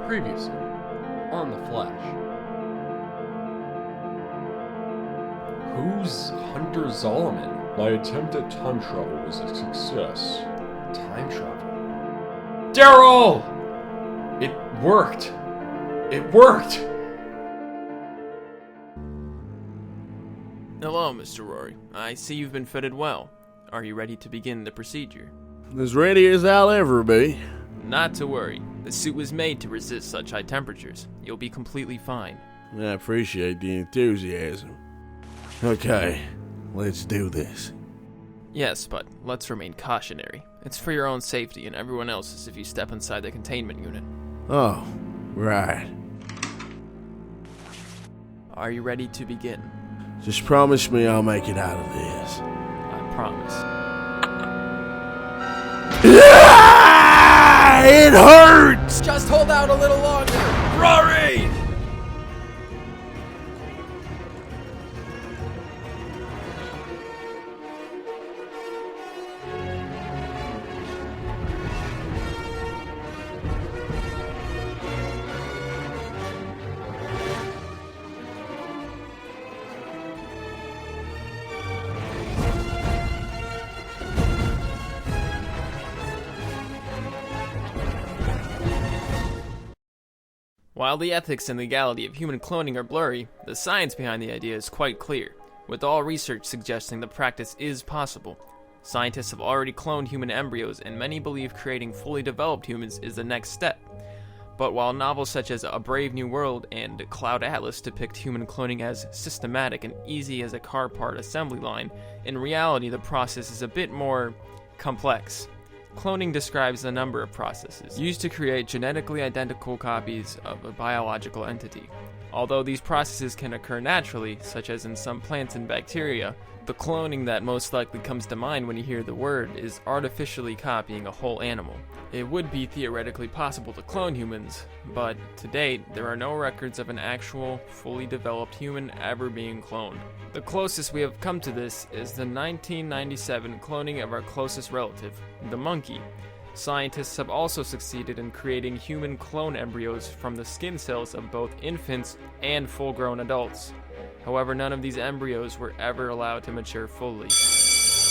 Previously, on The Flash. Who's Hunter Zolomon? My attempt at time travel was a success. Time travel? Daryl! It worked! It worked! Hello, Mr. Rory. I see you've been fitted well. Are you ready to begin the procedure? As ready as I'll ever be. Not to worry. The suit was made to resist such high temperatures. You'll be completely fine. I appreciate the enthusiasm. Okay, let's do this. Yes, but let's remain cautionary. It's for your own safety and everyone else's if you step inside the containment unit. Oh, right. Are you ready to begin? Just promise me I'll make it out of this. I promise. It hurts! Just hold out a little longer! Rory! While the ethics and legality of human cloning are blurry, the science behind the idea is quite clear, with all research suggesting the practice is possible. Scientists have already cloned human embryos, and many believe creating fully developed humans is the next step. But while novels such as A Brave New World and Cloud Atlas depict human cloning as systematic and easy as a car part assembly line, in reality the process is a bit more complex. Cloning describes a number of processes used to create genetically identical copies of a biological entity. Although these processes can occur naturally, such as in some plants and bacteria, the cloning that most likely comes to mind when you hear the word is artificially copying a whole animal. It would be theoretically possible to clone humans, but to date, there are no records of an actual, fully developed human ever being cloned. The closest we have come to this is the 1997 cloning of our closest relative, the monkey. Scientists have also succeeded in creating human clone embryos from the skin cells of both infants and full-grown adults. However, none of these embryos were ever allowed to mature fully.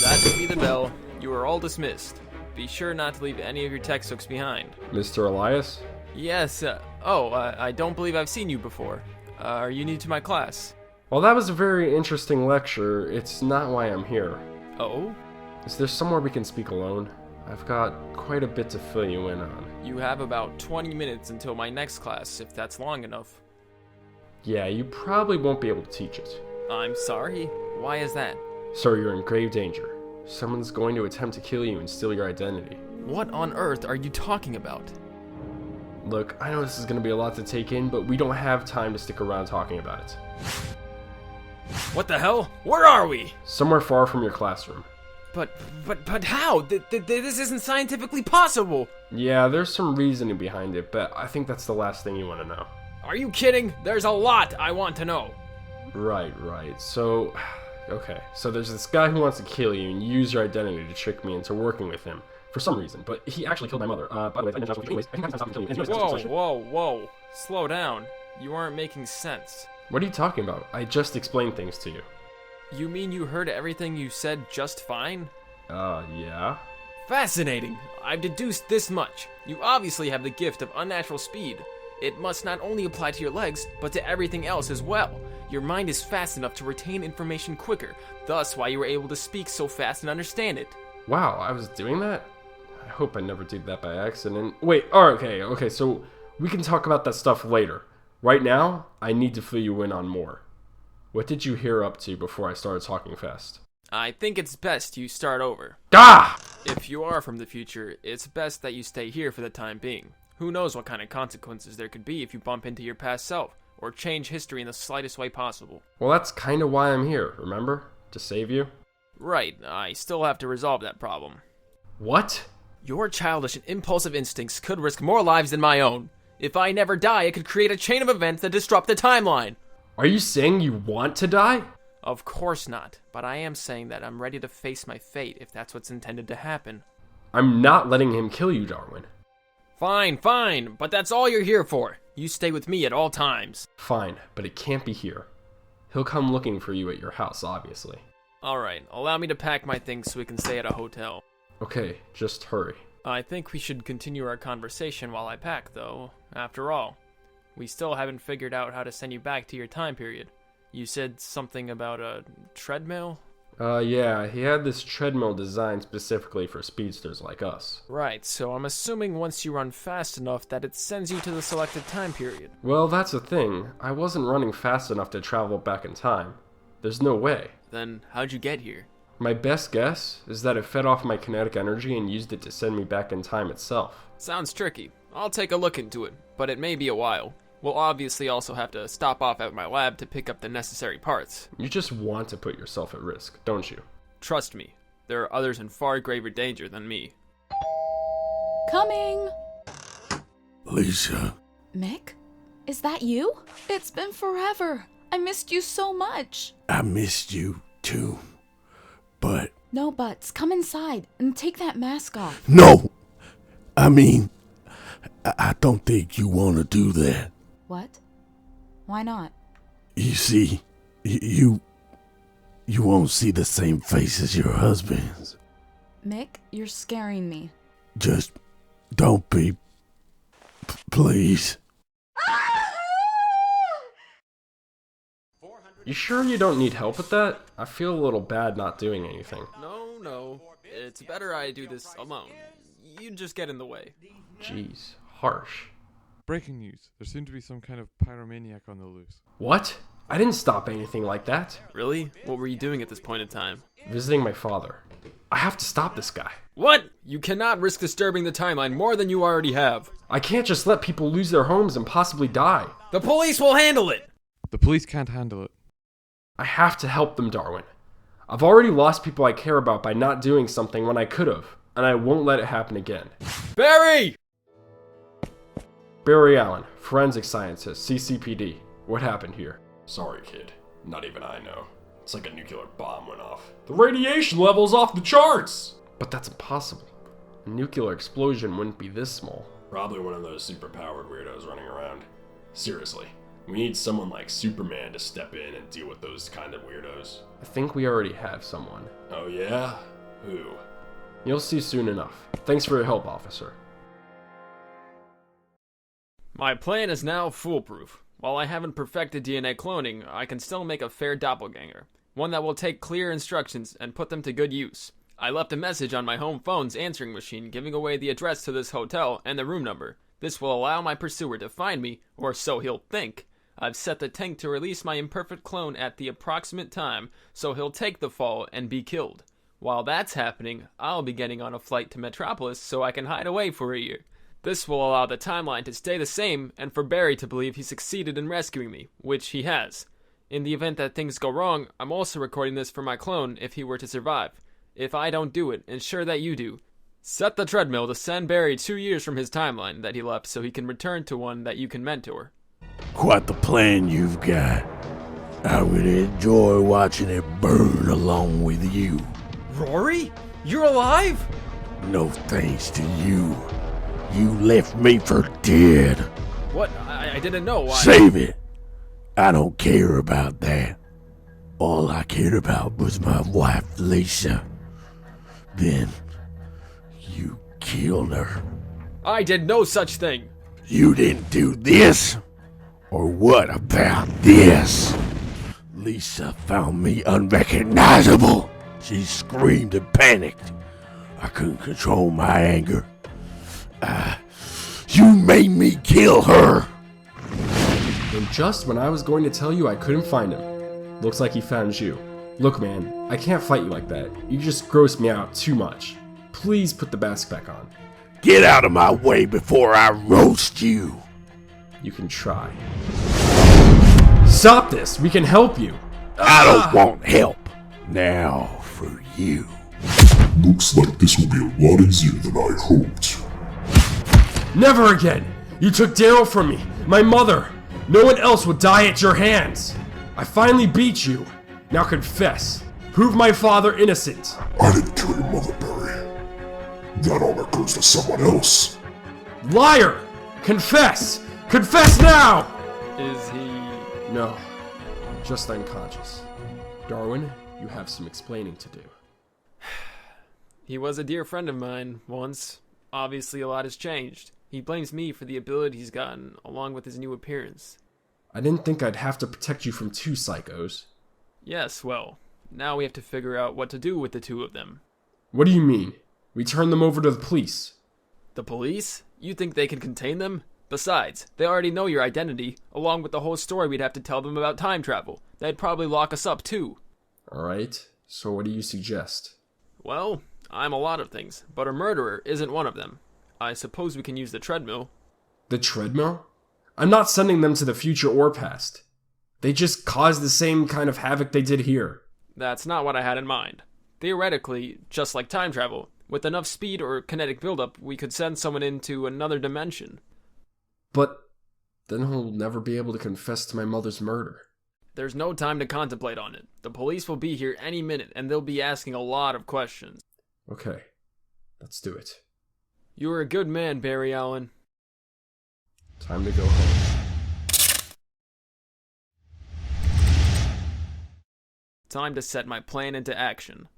That would be the bell. You are all dismissed. Be sure not to leave any of your textbooks behind. Mr. Elias? Yes, I don't believe I've seen you before. Are you new to my class? Well, that was a very interesting lecture. It's not why I'm here. Oh? Is there somewhere we can speak alone? I've got quite a bit to fill you in on. You have about 20 minutes until my next class, if that's long enough. Yeah, you probably won't be able to teach it. I'm sorry? Why is that? Sir, you're in grave danger. Someone's going to attempt to kill you and steal your identity. What on earth are you talking about? Look, I know this is going to be a lot to take in, but we don't have time to stick around talking about it. What the hell? Where are we? Somewhere far from your classroom. But how? This isn't scientifically possible! Yeah, there's some reasoning behind it, but I think that's the last thing you want to know. Are you kidding? There's a lot I want to know. Right. So, okay. So there's this guy who wants to kill you and use your identity to trick me into working with him. For some reason, but he actually killed my mother. By the way, anyways, I think I'm killing you. Whoa. Slow down. You aren't making sense. What are you talking about? I just explained things to you. You mean you heard everything you said just fine? Yeah. Fascinating. I've deduced this much. You obviously have the gift of unnatural speed. It must not only apply to your legs, but to everything else as well. Your mind is fast enough to retain information quicker, thus why you were able to speak so fast and understand it. Wow, I was doing that? I hope I never did that by accident. Wait, okay, so we can talk about that stuff later. Right now, I need to fill you in on more. What did you hear up to before I started talking fast? I think it's best you start over. Ah! If you are from the future, it's best that you stay here for the time being. Who knows what kind of consequences there could be if you bump into your past self, or change history in the slightest way possible. Well, that's kind of why I'm here, remember? To save you? Right, I still have to resolve that problem. What? Your childish and impulsive instincts could risk more lives than my own. If I never die, it could create a chain of events that disrupt the timeline. Are you saying you want to die? Of course not, but I am saying that I'm ready to face my fate if that's what's intended to happen. I'm not letting him kill you, Darwin. Fine, fine, but that's all you're here for. You stay with me at all times. Fine, but it can't be here. He'll come looking for you at your house, obviously. Alright, allow me to pack my things so we can stay at a hotel. Okay, just hurry. I think we should continue our conversation while I pack, though. After all, we still haven't figured out how to send you back to your time period. You said something about a treadmill? Yeah, he had this treadmill designed specifically for speedsters like us. Right, so I'm assuming once you run fast enough that it sends you to the selected time period. Well, that's the thing. I wasn't running fast enough to travel back in time. There's no way. Then how'd you get here? My best guess is that it fed off my kinetic energy and used it to send me back in time itself. Sounds tricky. I'll take a look into it, but it may be a while. We'll obviously also have to stop off at my lab to pick up the necessary parts. You just want to put yourself at risk, don't you? Trust me, there are others in far graver danger than me. Coming! Lisa, Mick? Is that you? It's been forever. I missed you so much. I missed you too. But No buts. Come inside and take that mask off. no! I mean, I don't think you want to do that. What? Why not? You see, you won't see the same face as your husband's. Mick, you're scaring me. Just don't be. Please. You sure you don't need help with that? I feel a little bad not doing anything. No. It's better I do this alone. You just get in the way. Jeez, harsh. Breaking news. There seemed to be some kind of pyromaniac on the loose. What? I didn't stop anything like that. Really? What were you doing at this point in time? Visiting my father. I have to stop this guy. What? You cannot risk disturbing the timeline more than you already have. I can't just let people lose their homes and possibly die. The police will handle it! The police can't handle it. I have to help them, Darwin. I've already lost people I care about by not doing something when I could have, and I won't let it happen again. Barry! Barry Allen, forensic scientist, CCPD. What happened here? Sorry, kid. Not even I know. It's like a nuclear bomb went off. The radiation level's off the charts! But that's impossible. A nuclear explosion wouldn't be this small. Probably one of those superpowered weirdos running around. Seriously, we need someone like Superman to step in and deal with those kind of weirdos. I think we already have someone. Oh yeah? Who? You'll see soon enough. Thanks for your help, officer. My plan is now foolproof. While I haven't perfected DNA cloning, I can still make a fair doppelganger. One that will take clear instructions and put them to good use. I left a message on my home phone's answering machine giving away the address to this hotel and the room number. This will allow my pursuer to find me, or so he'll think. I've set the tank to release my imperfect clone at the approximate time, so he'll take the fall and be killed. While that's happening, I'll be getting on a flight to Metropolis so I can hide away for a year. This will allow the timeline to stay the same and for Barry to believe he succeeded in rescuing me, which he has. In the event that things go wrong, I'm also recording this for my clone if he were to survive. If I don't do it, ensure that you do. Set the treadmill to send Barry 2 years from his timeline that he left so he can return to one that you can mentor. Quite the plan you've got. I would enjoy watching it burn along with you. Rory? You're alive? No thanks to you. You left me for dead. What? I didn't know why. Save it. I don't care about that. All I cared about was my wife, Lisa. Then, you killed her. I did no such thing. You didn't do this? Or what about this? Lisa found me unrecognizable. She screamed and panicked. I couldn't control my anger. You made me kill her. And just when I was going to tell you I couldn't find him, looks like he found you. Look, man, I can't fight you like that. You just gross me out too much. Please put the mask back on. Get out of my way before I roast you. You can try. Stop this! We can help you! I don't want help. Now for you. Looks like this will be a lot easier than I hoped. Never again! You took Daryl from me, my mother! No one else would die at your hands! I finally beat you! Now confess! Prove my father innocent! I didn't kill your mother, Barry. That honor goes to someone else. Liar! Confess! Confess now! Is he... No, just unconscious. Darwin, you have some explaining to do. He was a dear friend of mine once. Obviously, a lot has changed. He blames me for the ability he's gotten, along with his new appearance. I didn't think I'd have to protect you from two psychos. Yes, well, now we have to figure out what to do with the two of them. What do you mean? We turn them over to the police. The police? You think they can contain them? Besides, they already know your identity, along with the whole story we'd have to tell them about time travel. They'd probably lock us up, too. Alright, so what do you suggest? Well, I'm a lot of things, but a murderer isn't one of them. I suppose we can use the treadmill. The treadmill? I'm not sending them to the future or past. They just caused the same kind of havoc they did here. That's not what I had in mind. Theoretically, just like time travel, with enough speed or kinetic buildup, we could send someone into another dimension. But then he'll never be able to confess to my mother's murder. There's no time to contemplate on it. The police will be here any minute, and they'll be asking a lot of questions. Okay, let's do it. You were a good man, Barry Allen. Time to go home. Time to set my plan into action.